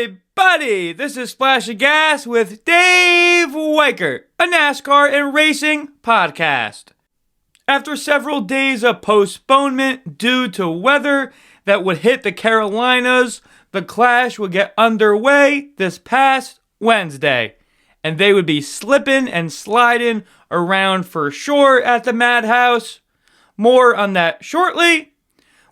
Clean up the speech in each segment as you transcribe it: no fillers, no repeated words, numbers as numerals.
everybody! This is Splash of Gas with Dave Weichert, a NASCAR and racing podcast. After several days of postponement due to weather that would hit the Carolinas, the Clash would get underway this past Wednesday, and they would be slipping and sliding around for sure at the Madhouse. More on that shortly.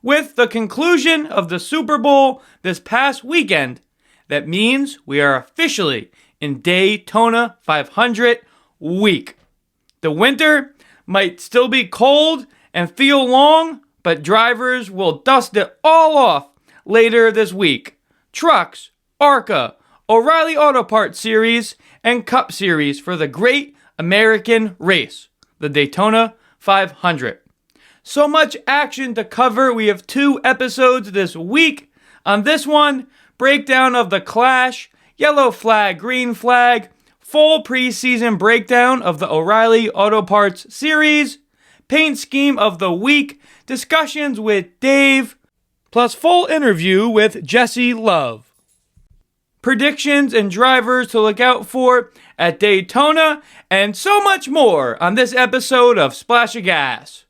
With the conclusion of the Super Bowl this past weekend, that means we are officially in Daytona 500 week. The winter might still be cold and feel long, but drivers will dust it all off later this week. Trucks, ARCA, O'Reilly Auto Parts Series, and Cup Series for the Great American Race, the Daytona 500. So much action to cover. We have 2 episodes this week. On this one, breakdown of the Clash, yellow flag, green flag, full preseason breakdown of the O'Reilly Auto Parts Series, paint scheme of the week, discussions with Dave, plus full interview with Jesse Love. Predictions and drivers to look out for at Daytona, and so much more on this episode of Splash of Gas.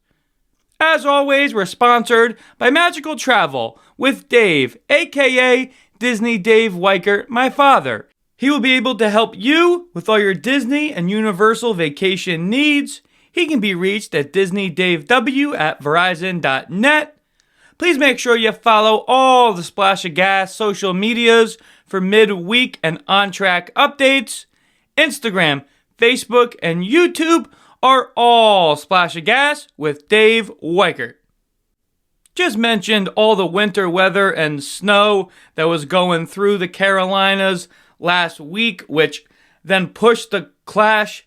As always, we're sponsored by Magical Travel with Dave, aka Disney Dave Weichert, my father. He will be able to help you with all your Disney and Universal vacation needs. He can be reached at DisneyDaveW@Verizon.net. Please make sure you follow all the Splash of Gas social medias for midweek and on-track updates. Instagram, Facebook, and YouTube are all Splash of Gas with Dave Weichert. Just mentioned all the winter weather and snow that was going through the Carolinas last week, which then pushed the Clash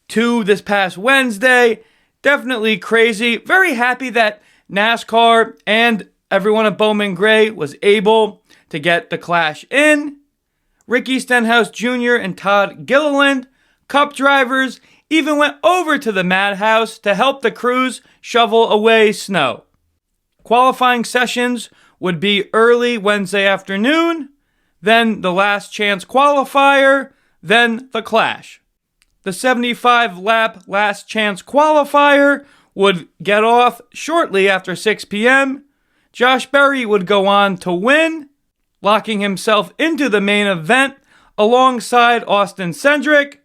to this past Wednesday. Definitely crazy. Very happy that NASCAR and everyone at Bowman Gray was able to get the Clash in. Ricky Stenhouse Jr. and Todd Gilliland, Cup drivers, even went over to the Madhouse to help the crews shovel away snow. Qualifying sessions would be early Wednesday afternoon, then the last chance qualifier, then the Clash. The 75-lap last chance qualifier would get off shortly after 6 p.m. Josh Berry would go on to win, locking himself into the main event alongside Austin Cindric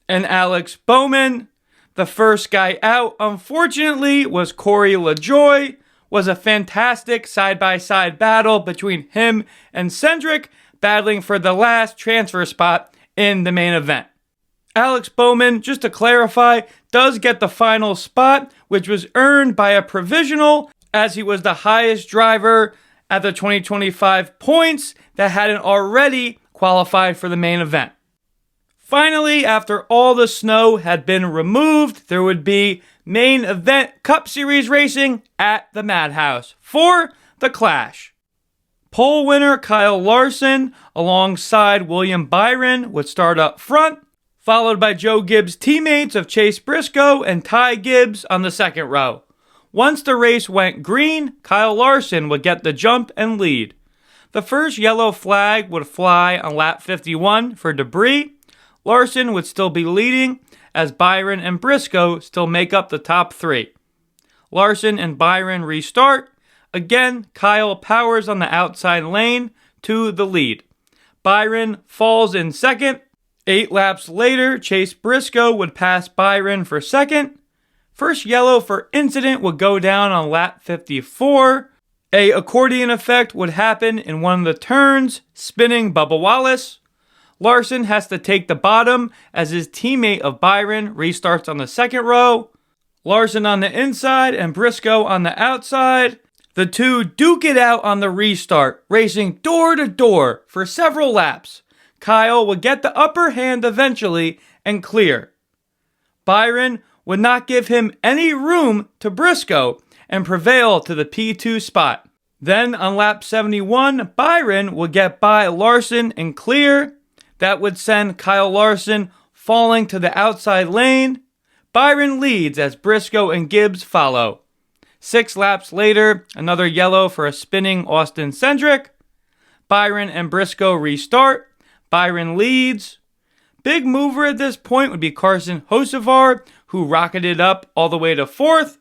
and Alex Bowman. The first guy out, unfortunately, was Corey LaJoie. Was a fantastic side-by-side battle between him and Cindric, battling for the last transfer spot in the main event. Alex Bowman, just to clarify, does get the final spot, which was earned by a provisional, as he was the highest driver at the 2025 points that hadn't already qualified for the main event. Finally, after all the snow had been removed, there would be main event Cup Series racing at the Madhouse for the Clash. Pole winner Kyle Larson alongside William Byron would start up front, followed by Joe Gibbs' teammates of Chase Briscoe and Ty Gibbs on the second row. Once the race went green, Kyle Larson would get the jump and lead. The first yellow flag would fly on lap 51 for debris. Larson would still be leading as Byron and Briscoe still make up the top 3. Larson and Byron restart. Again, Kyle powers on the outside lane to the lead. Byron falls in second. 8 laps later, Chase Briscoe would pass Byron for second. First yellow for incident would go down on lap 54. A accordion effect would happen in one of the turns, spinning Bubba Wallace. Larson has to take the bottom as his teammate of Byron restarts on the second row. Larson on the inside and Briscoe on the outside. The two duke it out on the restart, racing door to door for several laps. Kyle would get the upper hand eventually and clear. Byron would not give him any room to Briscoe and prevail to the P2 spot. Then on lap 71, Byron would get by Larson and clear. That would send Kyle Larson falling to the outside lane. Byron leads as Briscoe and Gibbs follow. 6 laps later, another yellow for a spinning Austin Cindric. Byron and Briscoe restart. Byron leads. Big mover at this point would be Carson Hocevar, who rocketed up all the way to 4th.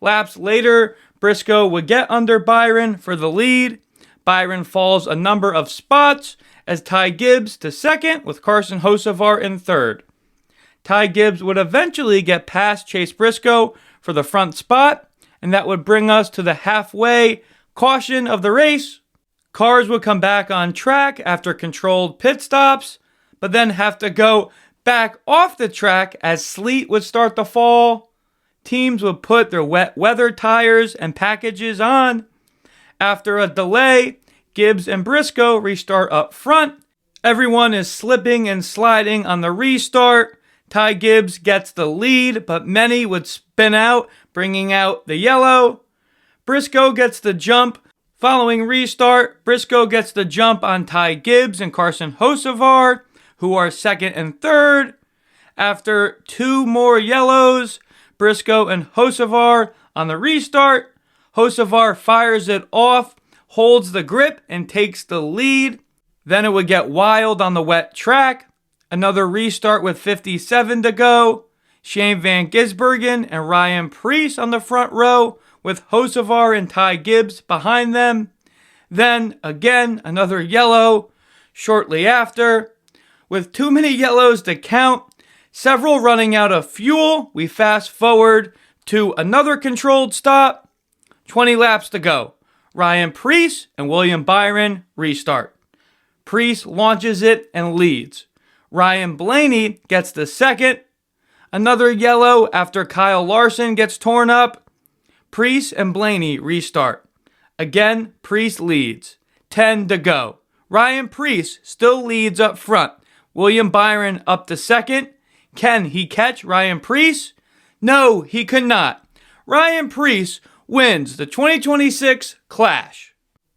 Laps later, Briscoe would get under Byron for the lead. Byron falls a number of spots as Ty Gibbs to 2nd with Carson Hocevar in 3rd. Ty Gibbs would eventually get past Chase Briscoe for the front spot, and that would bring us to the halfway caution of the race. Cars would come back on track after controlled pit stops, but then have to go back off the track as sleet would start to fall. Teams would put their wet weather tires and packages on. After a delay, Gibbs and Briscoe restart up front. Everyone is slipping and sliding on the restart. Ty Gibbs gets the lead, but many would spin out, bringing out the yellow. Briscoe gets the jump. Following restart, Briscoe gets the jump on Ty Gibbs and Carson Hocevar, who are 2nd and 3rd. After 2 more yellows, Briscoe and Hocevar on the restart. Hocevar fires it off, holds the grip, and takes the lead. Then it would get wild on the wet track. Another restart with 57 to go. Shane Van Gisbergen and Ryan Preece on the front row with Hocevar and Ty Gibbs behind them. Then again, another yellow shortly after. With too many yellows to count, several running out of fuel, we fast forward to another controlled stop. 20 laps to go. Ryan Preece and William Byron restart. Preece launches it and leads. Ryan Blaney gets the 2nd. Another yellow after Kyle Larson gets torn up. Preece and Blaney restart. Again, Preece leads. 10 to go. Ryan Preece still leads up front. William Byron up to 2nd. Can he catch Ryan Preece? No, he could not. Ryan Preece wins the 2026 Clash.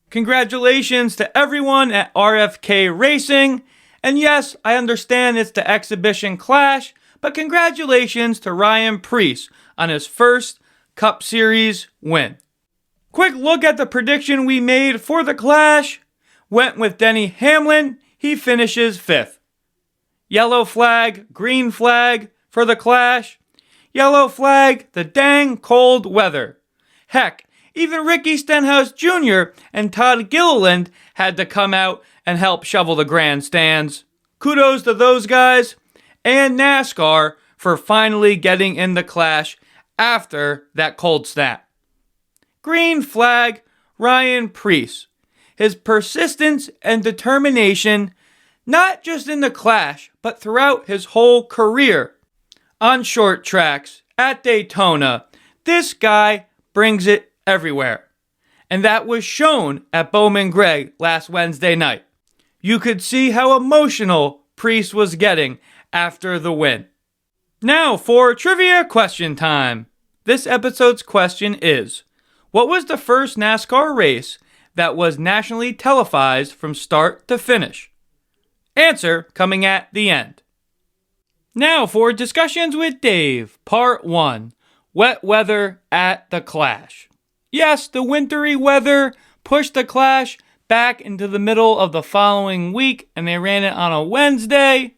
Congratulations to everyone at RFK Racing. And yes, I understand it's the exhibition Clash, but congratulations to Ryan Preece on his first Cup Series win. Quick look at the prediction we made for the Clash. Went with Denny Hamlin. He finishes 5th. Yellow flag, green flag for the Clash. Yellow flag, the dang cold weather. Heck, even Ricky Stenhouse Jr. and Todd Gilliland had to come out and help shovel the grandstands. Kudos to those guys and NASCAR for finally getting in the Clash after that cold snap. Green flag, Ryan Preece. His persistence and determination, not just in the Clash, but throughout his whole career. On short tracks, at Daytona, this guy brings it everywhere. And that was shown at Bowman Gray last Wednesday night. You could see how emotional Preece was getting after the win. Now for trivia question time. This episode's question is, what was the first NASCAR race that was nationally televised from start to finish? Answer coming at the end. Now for Discussions with Dave, Part 1, Wet Weather at the Clash. Yes, the wintry weather pushed the Clash back into the middle of the following week, and they ran it on a Wednesday.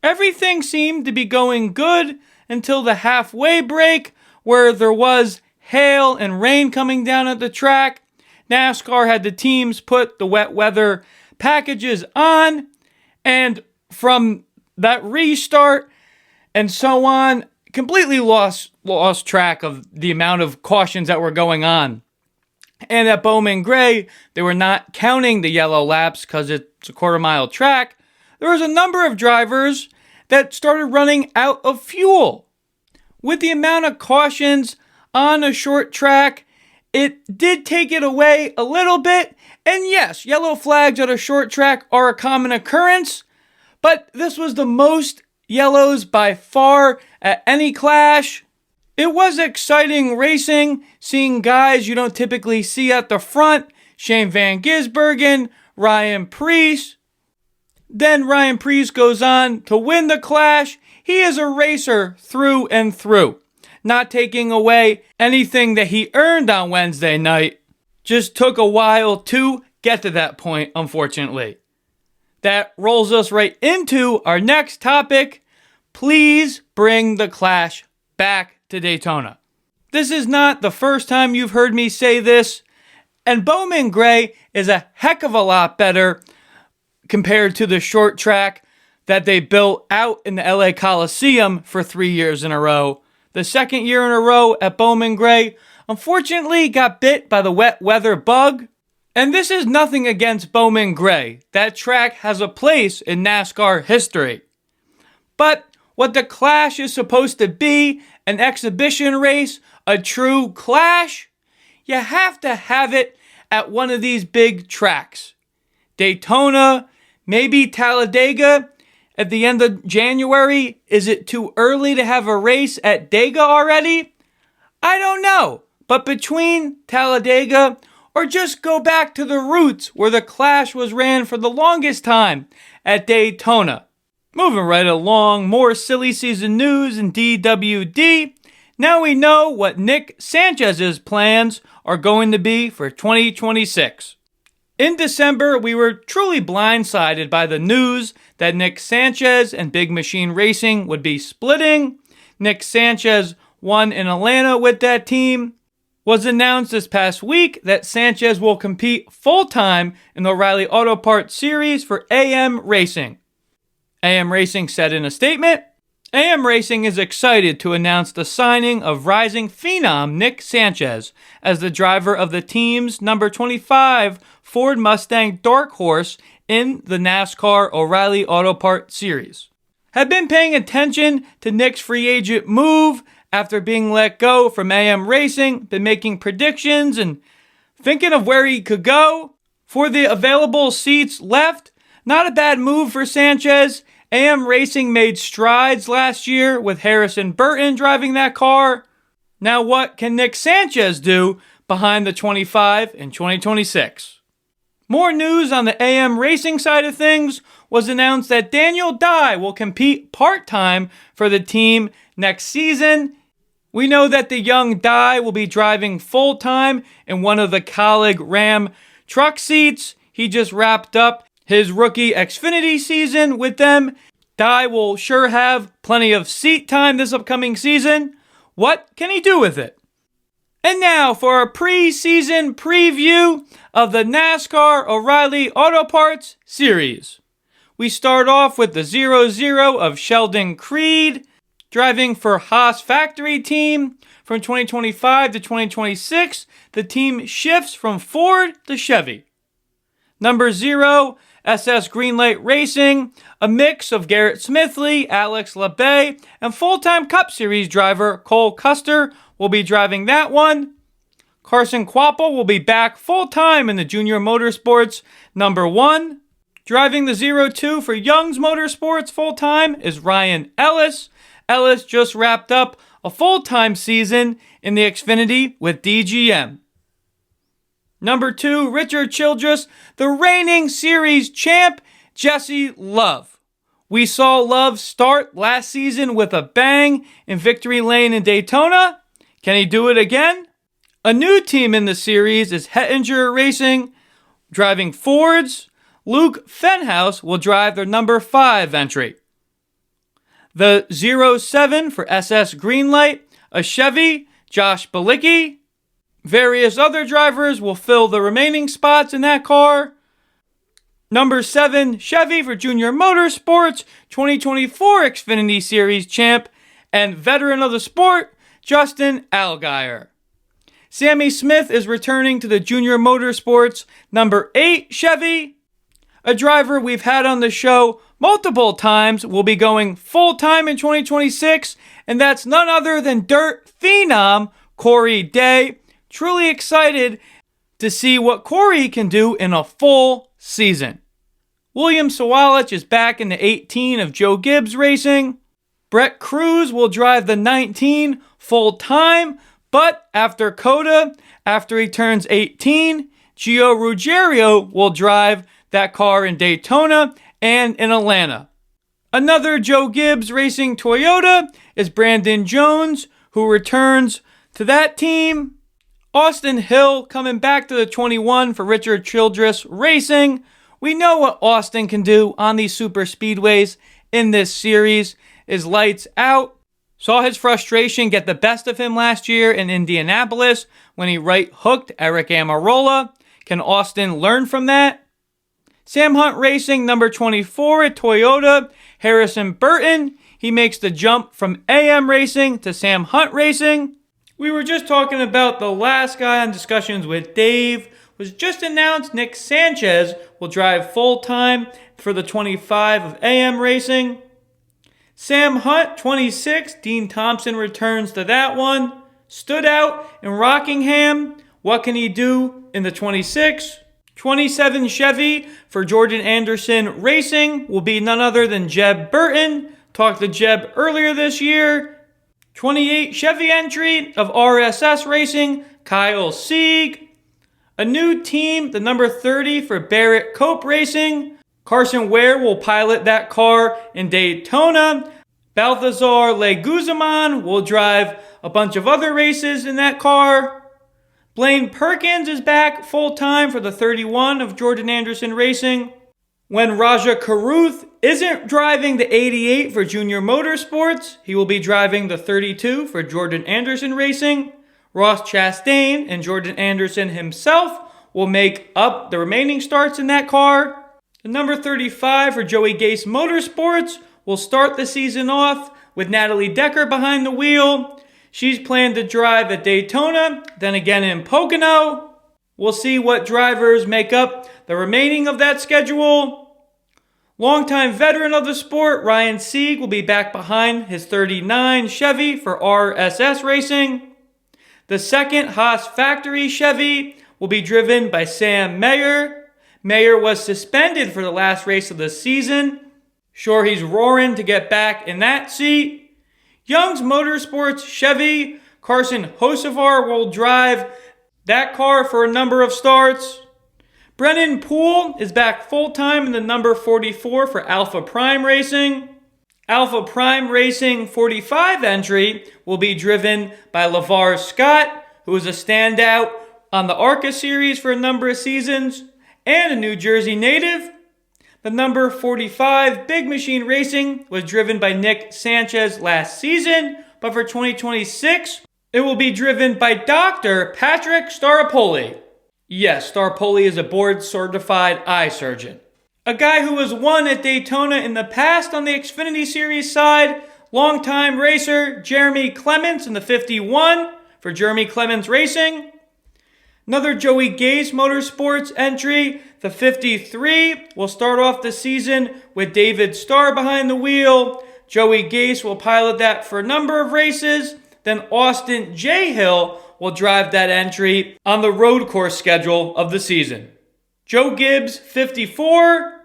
Everything seemed to be going good until the halfway break, where there was hail and rain coming down at the track. NASCAR had the teams put the wet weather packages on, and from that restart and so on, completely lost track of the amount of cautions that were going on. And at Bowman Gray, they were not counting the yellow laps because it's a quarter-mile track. There was a number of drivers that started running out of fuel. With the amount of cautions on a short track, it did take it away a little bit. And yes, yellow flags at a short track are a common occurrence, but this was the most yellows by far at any Clash. It was exciting racing, seeing guys you don't typically see at the front. Shane Van Gisbergen, Ryan Preece. Then Ryan Preece goes on to win the Clash. He is a racer through and through. Not taking away anything that he earned on Wednesday night. Just took a while to get to that point, unfortunately. That rolls us right into our next topic. Please bring the Clash back to Daytona. This is not the first time you've heard me say this, and Bowman Gray is a heck of a lot better compared to the short track that they built out in the LA Coliseum for 3 years in a row. The second year in a row at Bowman Gray, unfortunately, got bit by the wet weather bug. And this is nothing against Bowman Gray. That track has a place in NASCAR history. But what the Clash is supposed to be, an exhibition race, a true clash, you have to have it at one of these big tracks. Daytona, maybe Talladega at the end of January. Is it too early to have a race at Dega already? I don't know. But between Talladega, or just go back to the roots where the Clash was ran for the longest time at Daytona. Moving right along, more silly season news in DWD. Now we know what Nick Sanchez's plans are going to be for 2026. In December, we were truly blindsided by the news that Nick Sanchez and Big Machine Racing would be splitting. Nick Sanchez won in Atlanta with that team. Was announced this past week that Sanchez will compete full-time in the O'Reilly Auto Parts Series for AM Racing. AM Racing said in a statement, AM Racing is excited to announce the signing of rising phenom Nick Sanchez as the driver of the team's number 25 Ford Mustang Dark Horse in the NASCAR O'Reilly Auto Parts Series. Have been paying attention to Nick's free agent move after being let go from AM Racing, been making predictions and thinking of where he could go. For the available seats left, not a bad move for Sanchez. AM Racing made strides last year with Harrison Burton driving that car. Now what can Nick Sanchez do behind the 25 in 2026? More news on the AM Racing side of things was announced that Daniel Dye will compete part-time for the team next season. We know that the young Dye will be driving full-time in one of the Colleague Ram truck seats. He just wrapped up his rookie Xfinity season with them. Dye will sure have plenty of seat time this upcoming season. What can he do with it? And now for a pre-season preview of the NASCAR O'Reilly Auto Parts Series. We start off with the 0-0 of Sheldon Creed, driving for Haas Factory Team. From 2025 to 2026, the team shifts from Ford to Chevy. Number 0, SS Greenlight Racing, a mix of Garrett Smithley, Alex LeBay, and full-time Cup Series driver Cole Custer will be driving that one. Carson Kvapil will be back full-time in the Junior Motorsports number 1. Driving the 0-2 for Young's Motorsports full-time is Ryan Ellis. Ellis just wrapped up a full-time season in the Xfinity with DGM. Number 2, Richard Childress, the reigning series champ, Jesse Love. We saw Love start last season with a bang in Victory Lane in Daytona. Can he do it again? A new team in the series is Hettinger Racing, driving Fords. Luke Fenhouse will drive their number 5 entry. The 0-7 for SS Greenlight, a Chevy, Josh Bilicki. Various other drivers will fill the remaining spots in that car. Number 7, Chevy for Junior Motorsports, 2024 Xfinity Series champ, and veteran of the sport, Justin Allgaier. Sammy Smith is returning to the Junior Motorsports number 8 Chevy. A driver we've had on the show multiple times will be going full-time in 2026, and that's none other than Dirt Phenom Corey Day. Truly excited to see what Corey can do in a full season. William Sawalich is back in the 18 of Joe Gibbs Racing. Brett Cruz will drive the 19 full-time, but after COTA, after he turns 18, Gio Ruggiero will drive that car in Daytona and in Atlanta. Another Joe Gibbs Racing Toyota is Brandon Jones, who returns to that team. Austin Hill coming back to the 21 for Richard Childress Racing. We know what Austin can do on these super speedways in this series is lights out. Saw his frustration get the best of him last year in Indianapolis when he right-hooked Eric Amarola. Can Austin learn from that? Sam Hunt Racing, number 24 at Toyota, Harrison Burton. He makes the jump from AM Racing to Sam Hunt Racing. We were just talking about the last guy on Discussions with Dave. Was just announced Nick Sanchez will drive full-time for the 25 of AM Racing. Sam Hunt, 26. Dean Thompson returns to that one. Stood out in Rockingham. What can he do in the 26? 27 Chevy for Jordan Anderson Racing will be none other than Jeb Burton. Talked to Jeb earlier this year. 28 Chevy entry of RSS Racing, Kyle Sieg. A new team, the number 30 for Barrett Cope Racing. Carson Ware will pilot that car in Daytona. Balthazar Leguizamon will drive a bunch of other races in that car. Blaine Perkins is back full-time for the 31 of Jordan Anderson Racing. When Raja Karuth isn't driving the 88 for Junior Motorsports, he will be driving the 32 for Jordan Anderson Racing. Ross Chastain and Jordan Anderson himself will make up the remaining starts in that car. The number 35 for Joey Gase Motorsports will start the season off with Natalie Decker behind the wheel. She's planned to drive at Daytona, then again in Pocono. We'll see what drivers make up the remaining of that schedule. Longtime veteran of the sport, Ryan Sieg will be back behind his 39 Chevy for RSS Racing. The second Haas Factory Chevy will be driven by Sam Mayer. Mayer was suspended for the last race of the season. Sure, he's roaring to get back in that seat. Young's Motorsports Chevy, Carson Hocevar will drive that car for a number of starts. Brennan Poole is back full-time in the number 44 for Alpha Prime Racing. Alpha Prime Racing 45 entry will be driven by LeVar Scott, who is a standout on the ARCA series for a number of seasons, and a New Jersey native. The number 45 Big Machine Racing was driven by Nick Sanchez last season, but for 2026, it will be driven by Dr. Patrick Staropoli. Yes, Staropoli is a board-certified eye surgeon. A guy who has won at Daytona in the past on the Xfinity Series side, longtime racer Jeremy Clements in the 51 for Jeremy Clements Racing. Another Joey Gase Motorsports entry, the 53, will start off the season with David Starr behind the wheel. Joey Gase will pilot that for a number of races. Then Austin J. Hill will drive that entry on the road course schedule of the season. Joe Gibbs, 54,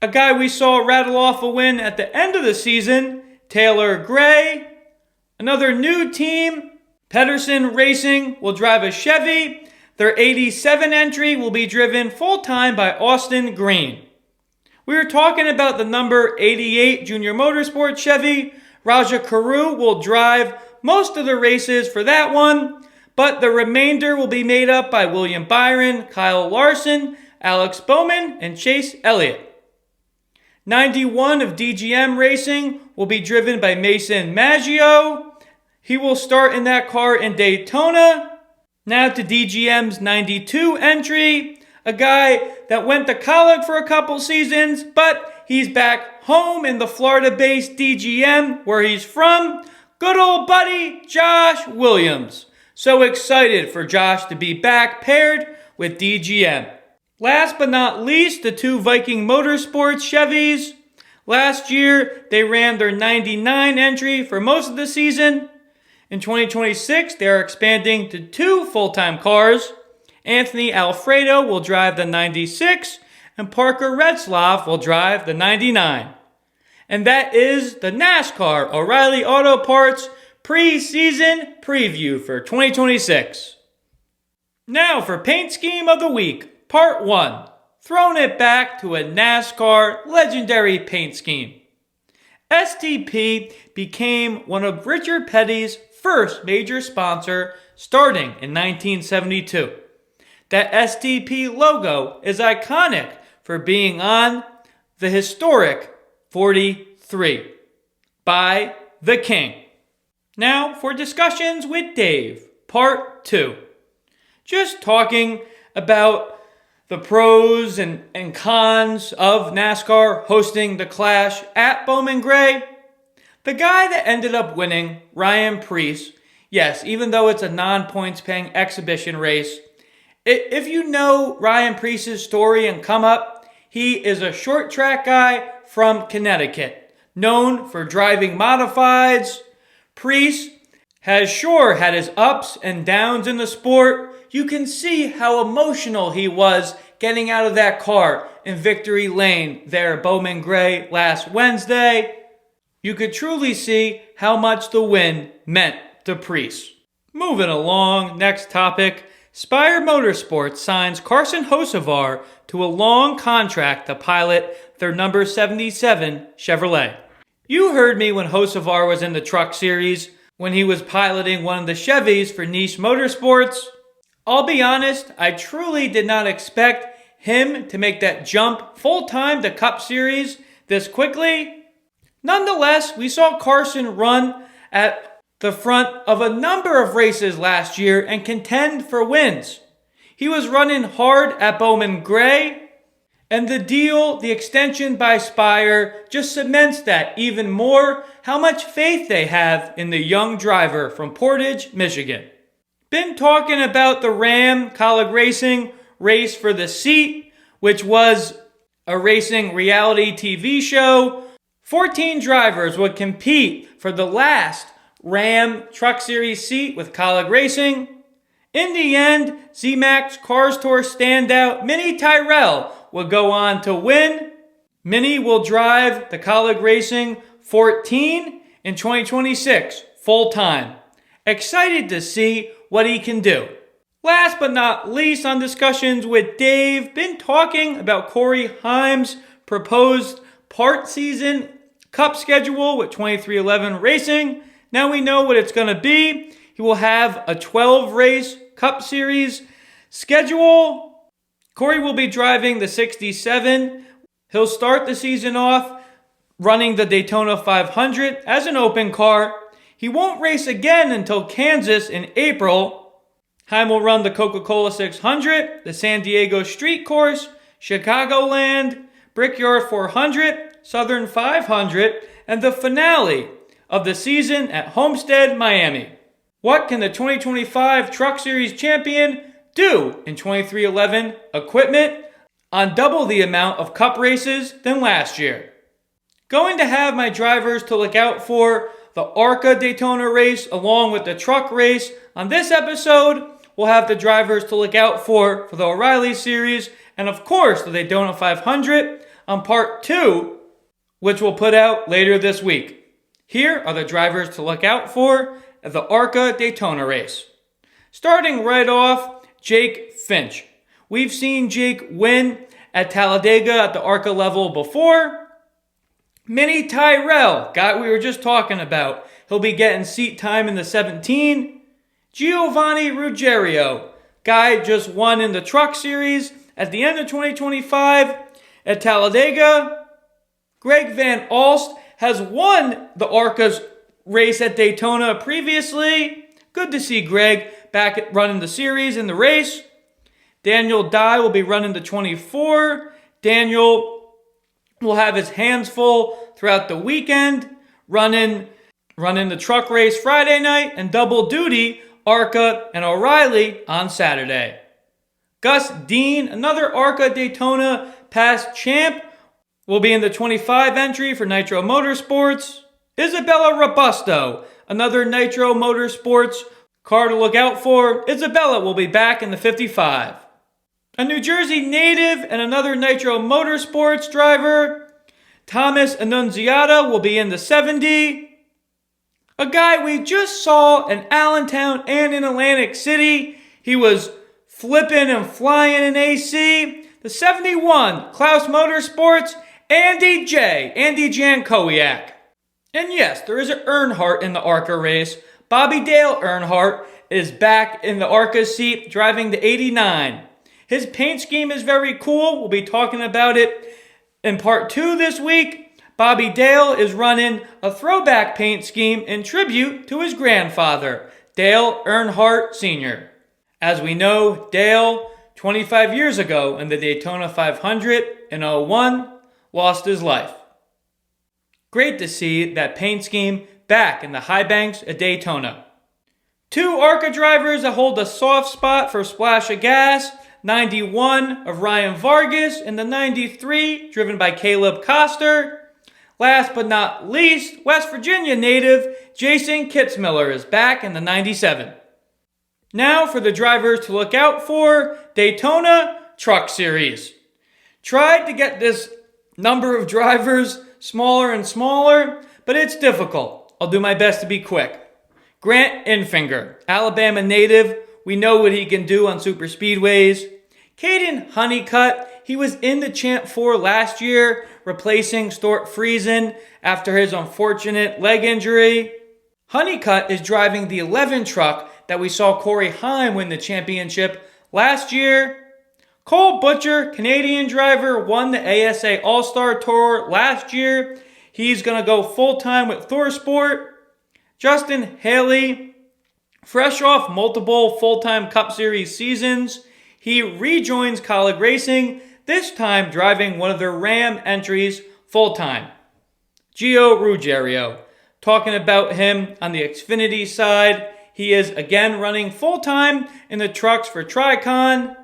a guy we saw rattle off a win at the end of the season. Taylor Gray. Another new team, Pedersen Racing, will drive a Chevy. Their 87 entry will be driven full-time by Austin Green. We were talking about the number 88 Junior Motorsports Chevy. Raja Karu will drive most of the races for that one, but the remainder will be made up by William Byron, Kyle Larson, Alex Bowman, and Chase Elliott. 91 of DGM Racing will be driven by Mason Maggio. He will start in that car in Daytona. Now to DGM's 92 entry, a guy that went to college for a couple seasons, but he's back home in the Florida-based DGM where he's from. Good old buddy, Josh Williams. So excited for Josh to be back paired with DGM. Last but not least, the two Viking Motorsports Chevys. Last year, they ran their 99 entry for most of the season. In 2026, they are expanding to two full-time cars. Anthony Alfredo will drive the 96, and Parker Retzlaff will drive the 99. And that is the NASCAR O'Reilly Auto Parts pre-season preview for 2026. Now for Paint Scheme of the Week, Part 1. Throwing it back to a NASCAR legendary paint scheme. STP became one of Richard Petty's first major sponsor starting in 1972. That STP logo is iconic for being on the historic 43 by the King. Now for discussions with Dave, part 2. Just talking about the pros and cons of NASCAR hosting the Clash at Bowman Gray. The guy that ended up winning, Ryan Preece, yes, even though it's a non-points paying exhibition race, if you know Ryan Preece's story and come up, he is a short track guy from Connecticut, known for driving modifieds. Preece has sure had his ups and downs in the sport. You can see how emotional he was getting out of that car in Victory Lane there at Bowman Gray last Wednesday. You could truly see how much the win meant to Preece. Moving along, next topic. Spire Motorsports signs Carson Hocevar to a long contract to pilot their number 77 Chevrolet. You heard me when Hocevar was in the Truck Series, when he was piloting one of the Chevys for Nice Motorsports. I'll be honest, I truly did not expect him to make that jump full-time to Cup Series this quickly. Nonetheless, we saw Carson run at the front of a number of races last year and contend for wins. He was running hard at Bowman Gray, and the extension by Spire, just cements that even more, how much faith they have in the young driver from Portage, Michigan. Been talking about the Ram Colleague Racing race for the seat, which was a racing reality TV show. 14 drivers would compete for the last Ram Truck Series seat with Colleague Racing. In the end, Z-Max Cars Tour standout Minnie Tyrell will go on to win. Minnie will drive the Colleague Racing 14 in 2026 full-time. Excited to see what he can do. Last but not least on discussions with Dave, been talking about Corey Haim's proposed part season Cup schedule with 23XI Racing. Now we know what it's going to be. He will have a 12-race Cup Series schedule. Corey will be driving the 67. He'll start the season off running the Daytona 500 as an open car. He won't race again until Kansas in April. Haim will run the Coca-Cola 600, the San Diego Street Course, Chicagoland, Brickyard 400, Southern 500, and the finale of the season at Homestead, Miami. What can the 2025 Truck Series champion do in 23XI equipment on double the amount of Cup races than last year? Going to have my drivers to look out for the ARCA Daytona race along with the truck race. On this episode, we'll have the drivers to look out for the O'Reilly Series and of course the Daytona 500 on part 2, which we'll put out later this week. Here are the drivers to look out for at the ARCA Daytona race. Starting right off, Jake Finch. We've seen Jake win at Talladega at the ARCA level before. Minnie Tyrell, guy we were just talking about. He'll be getting seat time in the 17. Giovanni Ruggiero, guy just won in the Truck Series at the end of 2025 at Talladega. Greg Van Alst has won the ARCA's race at Daytona previously. Good to see Greg back at running the series in the race. Daniel Dye will be running the 24. Daniel will have his hands full throughout the weekend, running the truck race Friday night and double duty ARCA and O'Reilly on Saturday. Gus Dean, another ARCA Daytona past champ, will be in the 25 entry for Nitro Motorsports. Isabella Robusto, another Nitro Motorsports car to look out for. Isabella will be back in the 55. A New Jersey native and another Nitro Motorsports driver, Thomas Annunziata, will be in the 70. A guy we just saw in Allentown and in Atlantic City. He was flipping and flying in AC. The 71, Klaus Motorsports, Andy Jan Kowiak. And yes, there is an Earnhardt in the ARCA race, Bobby Dale Earnhardt is back in the ARCA seat driving the 89. His paint scheme is very cool. We'll be talking about it in part 2 this week. Bobby Dale is running a throwback paint scheme in tribute to his grandfather, Dale Earnhardt Sr. As we know, Dale, 25 years ago in the Daytona 500 in 01, lost his life. Great to see that paint scheme back in the high banks at Daytona. 2 ARCA drivers that hold a soft spot for Splash of Gas, 91 of Ryan Vargas and the 93 driven by Caleb Koster. Last but not least, West Virginia native Jason Kitzmiller is back in the 97. Now for the drivers to look out for, Daytona Truck Series. Tried to get this number of drivers smaller and smaller, but it's difficult. I'll do my best to be quick. Grant Infinger, Alabama native. We know what he can do on super speedways. Caden Honeycutt, he was in the Champ 4 last year, replacing Stuart Friesen after his unfortunate leg injury. Honeycutt is driving the 11 truck that we saw Corey Heim win the championship last year. Cole Butcher, Canadian driver, won the ASA All-Star Tour last year. He's going to go full-time with ThorSport. Justin Haley, fresh off multiple full-time Cup Series seasons, he rejoins Colleague Racing, this time driving one of their Ram entries full-time. Gio Ruggiero, talking about him on the Xfinity side, he is again running full-time in the trucks for Tricon.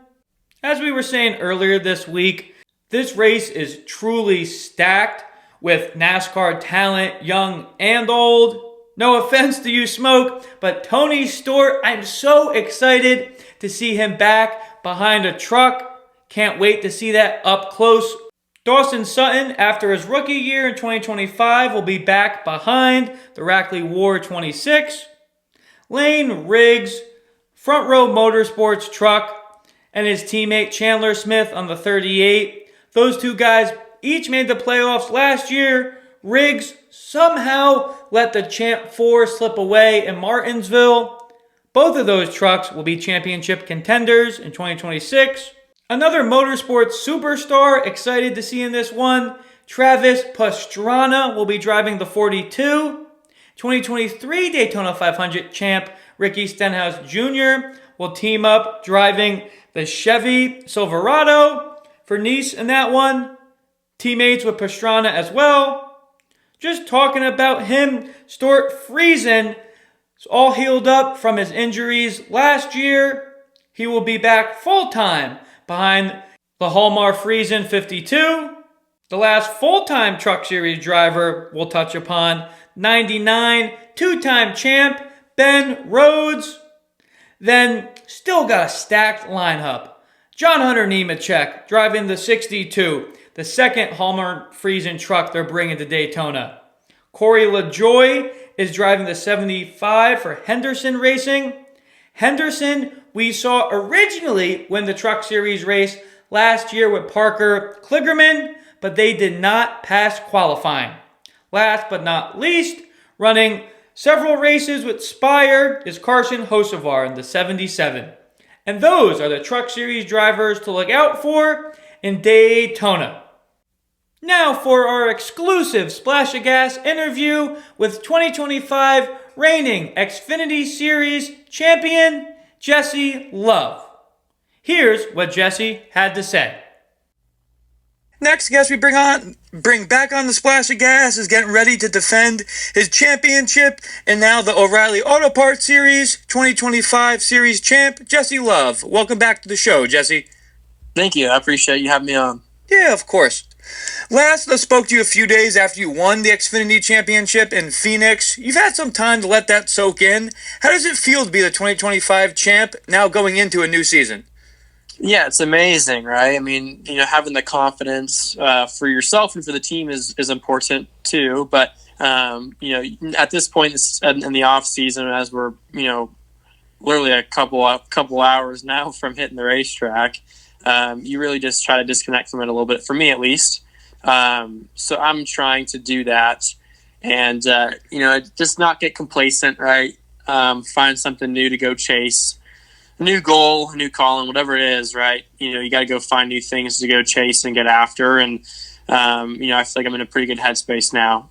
As we were saying earlier this week, this race is truly stacked with NASCAR talent, young and old. No offense to you, Smoke, but Tony Stewart, I'm so excited to see him back behind a truck. Can't wait to see that up close. Dawson Sutton, after his rookie year in 2025, will be back behind the Rackley War 26. Lane Riggs, Front Row Motorsports truck, and his teammate Chandler Smith on the 38. Those two guys each made the playoffs last year. Riggs somehow let the Champ 4 slip away in Martinsville. Both of those trucks will be championship contenders in 2026. Another motorsports superstar excited to see in this one, Travis Pastrana will be driving the 42. 2023 Daytona 500 champ Ricky Stenhouse Jr. will team up driving the Chevy Silverado for Nice in that one. Teammates with Pastrana as well. Just talking about him, Stuart Friesen is all healed up from his injuries last year. He will be back full-time behind the Hallmark Friesen 52. The last full-time Truck Series driver we'll touch upon, 99, two-time champ, Ben Rhodes. Then, still got a stacked lineup. John Hunter Nemechek driving the 62, the second Hallmark Friesen truck they're bringing to Daytona. Corey LaJoie is driving the 75 for Henderson Racing. Henderson, we saw originally win the Truck Series race last year with Parker Kligerman, but they did not pass qualifying. Last but not least, running several races with Spire is Carson Hocevar in the 77. And those are the Truck Series drivers to look out for in Daytona. Now for our exclusive Splash of Gas interview with 2025 reigning Xfinity Series champion, Jesse Love. Here's what Jesse had to say. Next guest we bring back on the Splash of Gas is getting ready to defend his championship and now the O'Reilly Auto Parts Series 2025 Series champ, Jesse Love. Welcome back to the show, Jesse. Thank you. I appreciate you having me on. Yeah, of course. Last I spoke to you a few days after you won the Xfinity Championship in Phoenix. You've had some time to let that soak in. How does it feel to be the 2025 champ now going into a new season? Yeah, it's amazing, right? I mean, having the confidence for yourself and for the team is important too. But, at this point in the off season, as we're, literally a couple hours now from hitting the racetrack, you really just try to disconnect from it a little bit, for me at least. So I'm trying to do that and, just not get complacent, right? find something new to go chase, a new goal, a new calling, whatever it is, right? You got to go find new things to go chase and get after. And, I feel like I'm in a pretty good headspace now.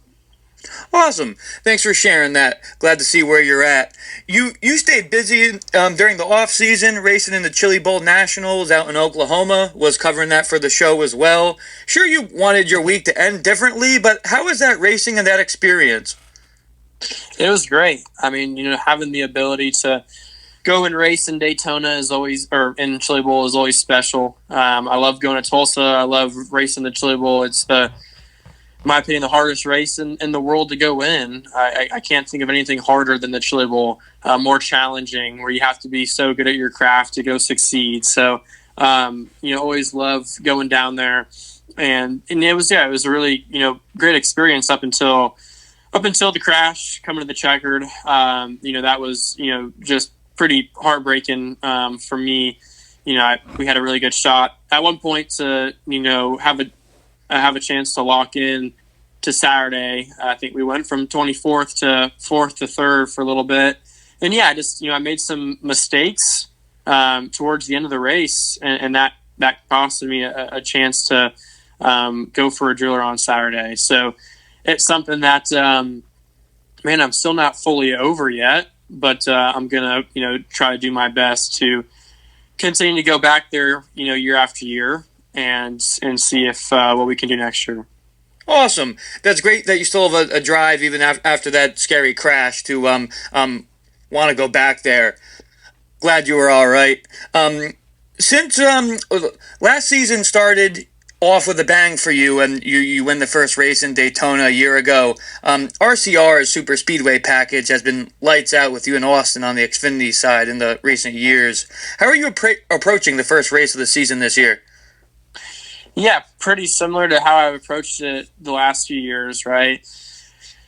Awesome. Thanks for sharing that. Glad to see where you're at. You stayed busy during the off season, racing in the Chili Bowl Nationals out in Oklahoma, was covering that for the show as well. Sure, you wanted your week to end differently, but how was that racing and that experience? It was great. I mean, having the ability to go and race in Daytona or in Chili Bowl is always special. I love going to Tulsa. I love racing the Chili Bowl. It's in my opinion, the hardest race in the world to go in. I can't think of anything harder than the Chili Bowl, more challenging, where you have to be so good at your craft to go succeed. So, always love going down there. And it was a really, great experience up until the crash, coming to the checkered. That was, just pretty heartbreaking for me. We had a really good shot at one point to, have a chance to lock in to Saturday. I think we went from 24th to 4th to 3rd for a little bit. And yeah, I made some mistakes towards the end of the race, and that costed me a chance to go for a driller on Saturday. So it's something that, I'm still not fully over yet, but I'm going to, try to do my best to continue to go back there, year after year, and see if what we can do next year. Awesome. That's great that you still have a drive even after that scary crash to want to go back there. Glad you were all right. Since last season started off with a bang for you, and you win the first race in Daytona a year ago, RCR's Super Speedway package has been lights out with you and Austin on the Xfinity side in the recent years. How are you approaching the first race of the season this year? Yeah, pretty similar to how I've approached it the last few years, right?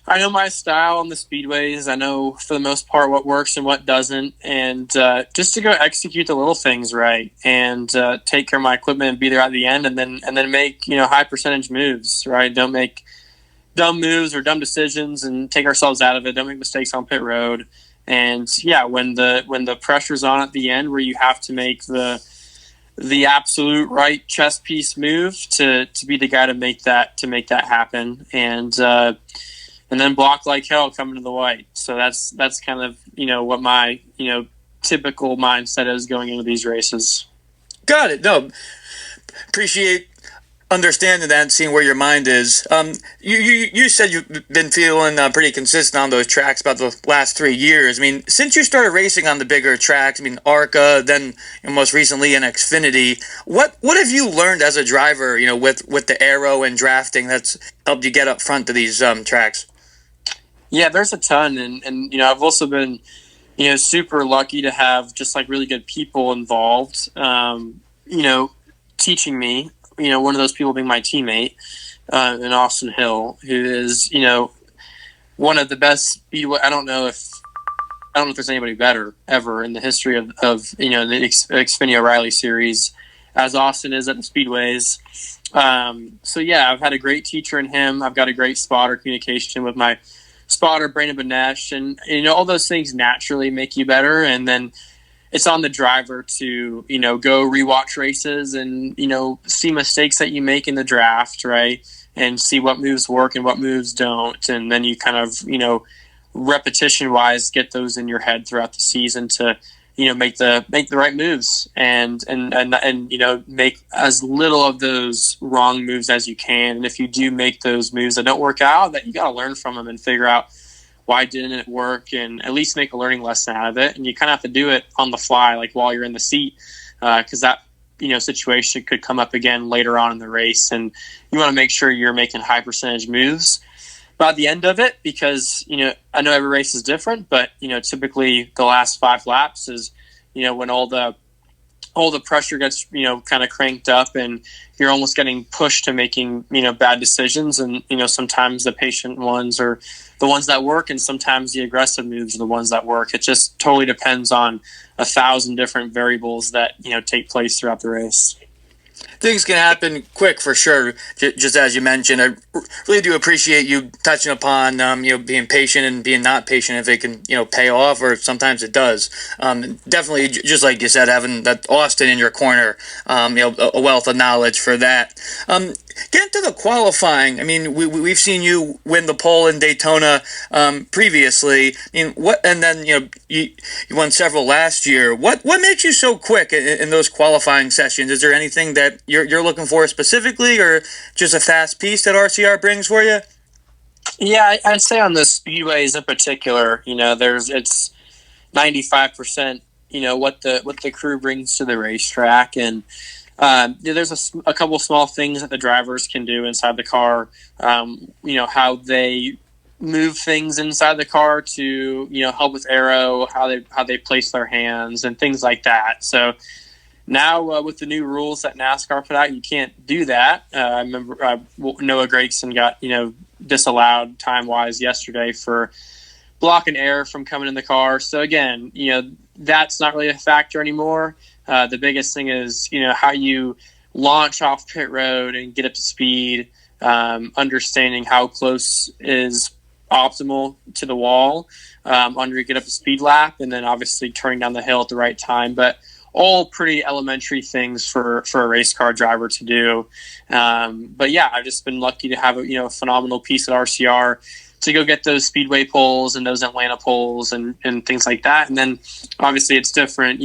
I know my style on the speedways. I know for the most part what works and what doesn't, and just to go execute the little things right and take care of my equipment and be there at the end, and then make high percentage moves, right? Don't make dumb moves or dumb decisions and take ourselves out of it. Don't make mistakes on pit road, and yeah, when the pressure's on at the end, where you have to make the absolute right chess piece move to be the guy to make that happen, and then block like hell coming to the white. So that's kind of what my typical mindset is going into these races. Got it. No, appreciate understanding that and seeing where your mind is. You said you've been feeling pretty consistent on those tracks about the last 3 years. I mean, since you started racing on the bigger tracks, ARCA, then most recently in Xfinity, what have you learned as a driver, with the aero and drafting that's helped you get up front to these tracks? Yeah, there's a ton, and I've also been super lucky to have just like really good people involved, teaching me. One of those people being my teammate in Austin Hill, who is, one of the best speedway. I don't know if there's anybody better ever in the history of the Xfinity O'Reilly series, as Austin is at the speedways. So yeah, I've had a great teacher in him. I've got a great spotter communication with my spotter, Brandon Benesh, and all those things naturally make you better. And then it's on the driver to, go rewatch races and, see mistakes that you make in the draft, right? And see what moves work and what moves don't. And then you kind of, repetition wise, get those in your head throughout the season to, make the right moves and make as little of those wrong moves as you can. And if you do make those moves that don't work out, that you got to learn from them and figure out why didn't it work, and at least make a learning lesson out of it. And you kind of have to do it on the fly, like while you're in the seat, because that situation could come up again later on in the race, and you want to make sure you're making high percentage moves by the end of it, because I know every race is different, but typically the last 5 laps is when all the pressure gets kind of cranked up, and you're almost getting pushed to making bad decisions. And sometimes the patient ones are the ones that work, and sometimes the aggressive moves are the ones that work. It just totally depends on 1,000 different variables that take place throughout the race. Things can happen quick for sure. Just as you mentioned, I really do appreciate you touching upon being patient and being not patient if it can pay off, or sometimes it does. Definitely, just like you said, having that Austin in your corner, a wealth of knowledge for that. Get into the qualifying. I mean, we've seen you win the pole in Daytona previously. I mean, and then you won several last year. What makes you so quick in those qualifying sessions? Is there anything that you're looking for specifically, or just a fast piece that RCR brings for you? Yeah, I'd say on the speedways in particular, it's 95%. What the crew brings to the racetrack, and there's a couple small things that the drivers can do inside the car. How they move things inside the car to help with aero, how they place their hands and things like that. So now with the new rules that NASCAR put out, you can't do that. I remember Noah Gragson got disallowed time-wise yesterday for blocking air from coming in the car. So again, that's not really a factor anymore. The biggest thing is, how you launch off pit road and get up to speed, understanding how close is optimal to the wall on your get up to speed lap, and then obviously turning down the hill at the right time. But all pretty elementary things for a race car driver to do. But yeah, I've just been lucky to have a phenomenal piece at RCR to go get those speedway poles and those Atlanta poles and things like that. And then obviously it's different,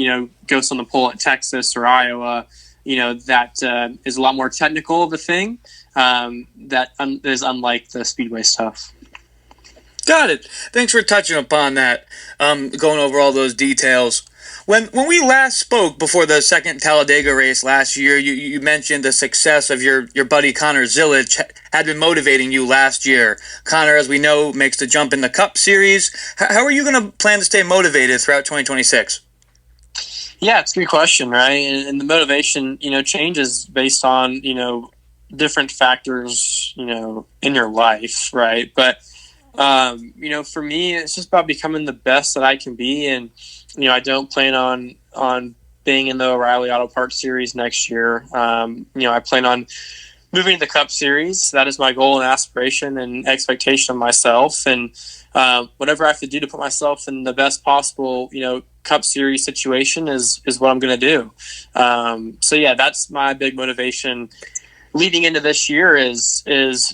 goes on the pole at Texas or Iowa, that is a lot more technical of a thing that is unlike the speedway stuff. Got it. Thanks for touching upon that, going over all those details. When we last spoke before the second Talladega race last year, you mentioned the success of your buddy Connor Zilic had been motivating you last year. Connor, as we know, makes the jump in the Cup Series. How are you going to plan to stay motivated throughout 2026? Yeah, it's a good question, right? And the motivation, changes based on, different factors, in your life, right? But, for me, it's just about becoming the best that I can be. And, I don't plan on being in the O'Reilly Auto Parts Series next year. I plan on moving to the Cup Series. That is my goal and aspiration and expectation of myself. And whatever I have to do to put myself in the best possible, Cup Series situation is what I'm going to do. So yeah, that's my big motivation leading into this year is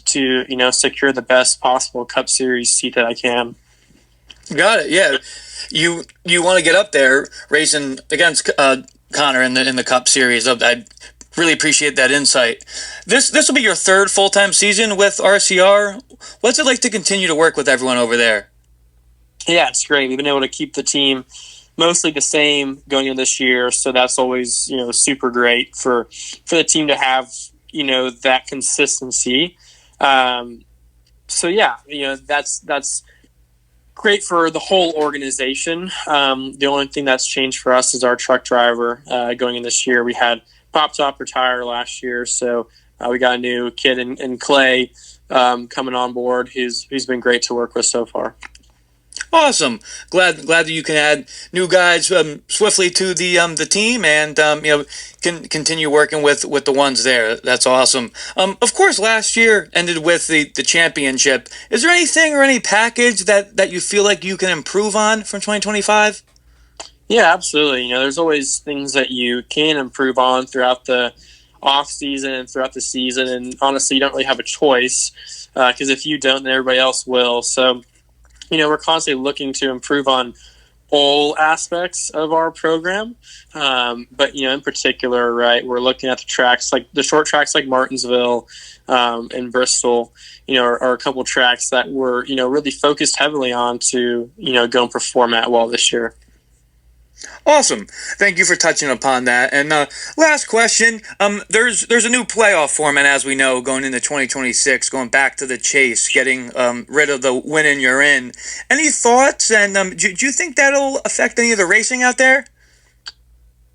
to, secure the best possible Cup Series seat that I can. Got it. Yeah. You want to get up there racing against Connor in the Cup Series. I really appreciate that insight. This will be your third full-time season with RCR. What's it like to continue to work with everyone over there? Yeah, it's great. We've been able to keep the team mostly the same going into this year, so that's always super great for the team to have that consistency. So yeah, that's great for the whole organization. The only thing that's changed for us is our truck driver going in this year. We had Pop Top retire last year, so we got a new kid in Clay coming on board who's been great to work with so far. Awesome. Glad that you can add new guys swiftly to the team and can continue working with the ones there. That's awesome. Of course, last year ended with the championship. Is there anything or any package that you feel like you can improve on from 2025? Yeah, absolutely. There's always things that you can improve on throughout the off season and throughout the season. And honestly, you don't really have a choice because if you don't, then everybody else will. So, we're constantly looking to improve on all aspects of our program. But, in particular, right, we're looking at the tracks, like the short tracks like Martinsville and Bristol, are a couple tracks that we're, really focused heavily on to, go and perform at well this year. Awesome. Thank you for touching upon that. And last question, there's a new playoff format, as we know, going into 2026, going back to the chase, getting rid of the win and you're in. Any thoughts? And do you think that'll affect any of the racing out there?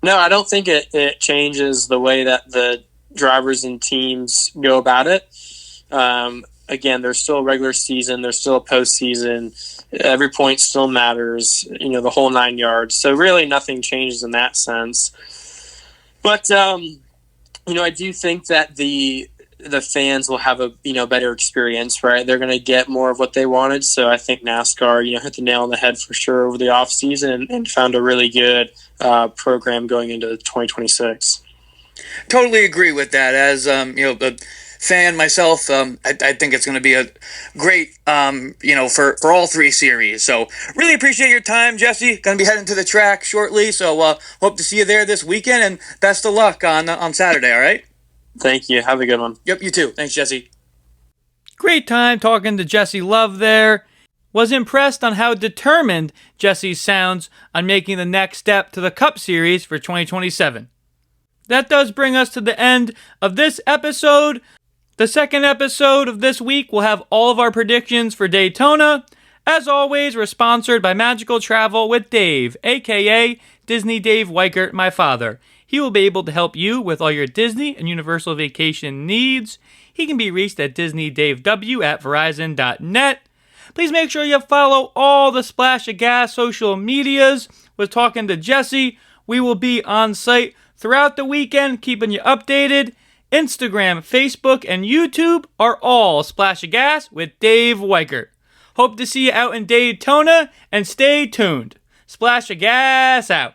No, I don't think it changes the way that the drivers and teams go about it. Again, there's still a regular season. There's still a postseason. Every point still matters, the whole 9 yards. So really nothing changes in that sense. But, I do think that the fans will have a better experience, right? They're going to get more of what they wanted. So I think NASCAR hit the nail on the head for sure over the off season and found a really good program going into 2026. Totally agree with that. As a fan myself, I think it's going to be a great for all three series. So really appreciate your time, Jesse. Going to be heading to the track shortly, so hope to see you there this weekend, and best of luck on Saturday. All right. Thank you. Have a good one. Yep, you too. Thanks, Jesse. Great time talking to Jesse Love there. Was impressed on how determined Jesse sounds on making the next step to the Cup Series for 2027. That does bring us to the end of this episode. The second episode of this week will have all of our predictions for Daytona. As always, we're sponsored by Magical Travel with Dave, aka Disney Dave Weichert, my father. He will be able to help you with all your Disney and Universal vacation needs. He can be reached at disneydavew@verizon.net. Please make sure you follow all the Splash of Gas social medias. We're talking to Jesse. We will be on site throughout the weekend, keeping you updated. Instagram, Facebook, and YouTube are all Splash of Gas with Dave Weichert. Hope to see you out in Daytona, and stay tuned. Splash of Gas out.